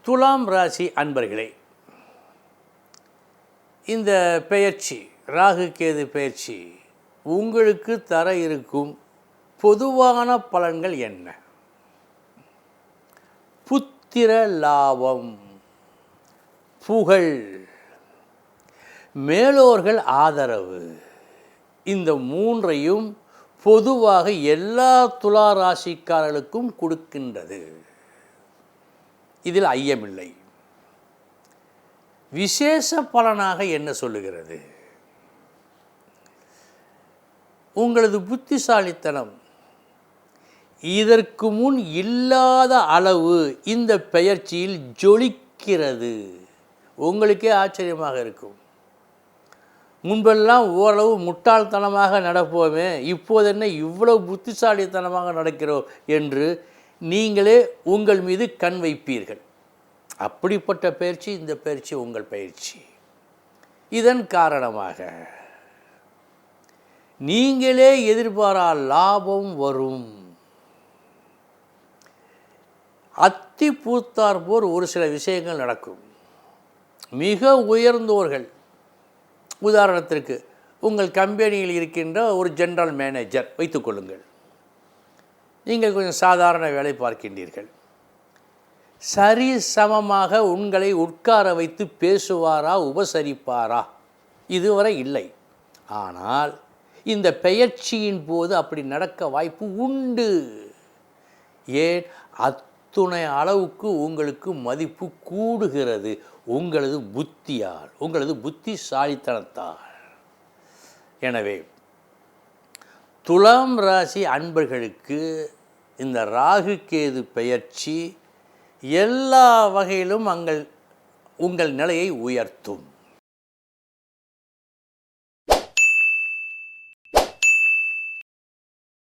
துலாம் ராசி அன்பர்களே, இந்த பெயர்ச்சி ராகு கேது பெயர்ச்சி உங்களுக்கு தர இருக்கும் பொதுவான பலன்கள் என்ன? புத்திர லாபம், புகழ், மேலோர்கள் ஆதரவு, இந்த மூன்றையும் பொதுவாக எல்லா துலா ராசிக்காரர்களுக்கும் கொடுக்கின்றது. இதில் ஐயமில்லை. விசேஷ பலனாக என்ன சொல்லுகிறது? உங்களது புத்திசாலித்தனம் இதற்கு முன் இல்லாத அளவு இந்த பெயர்ச்சியில் ஜொலிக்கிறது. உங்களுக்கே ஆச்சரியமாக இருக்கும். முன்பெல்லாம் ஓரளவு முட்டாள்தனமாக நடப்போமே, இப்போது என்ன இவ்வளவு புத்திசாலித்தனமாக நடக்கிறோம் என்று நீங்களே உங்கள் மீது கண் வைப்பீர்கள். அப்படிப்பட்ட பயிற்சி இந்த பயிற்சி உங்கள் பயிற்சி. இதன் காரணமாக நீங்களே எதிர்பாரா லாபம் வரும். அத்தி பூத்தார் போர் ஒரு சில விஷயங்கள் நடக்கும். மிக உயர்ந்தோர்கள், உதாரணத்திற்கு உங்கள் கம்பெனியில் இருக்கின்ற ஒரு ஜெனரல் மேனேஜர் வைத்துக்கொள்ளுங்கள். நீங்கள் கொஞ்சம் சாதாரண வேலை பார்க்கின்றீர்கள். சரி சமமாக உங்களை உட்கார வைத்து பேசுவாரா, உபசரிப்பாரா? இதுவரை இல்லை. ஆனால் இந்த பெயர்ச்சியின் போது அப்படி நடக்க வாய்ப்பு உண்டு. ஏன்? அத்துணை அளவுக்கு உங்களுக்கு மதிப்பு கூடுகிறது. உங்களது புத்தியால், உங்களது புத்திசாலித்தனத்தால். எனவே துலாம் ராசி அன்பர்களுக்கு இந்த ராகு கேது பெயர்ச்சி எல்லா வகையிலும் உங்கள் நிலையை உயர்த்தும்.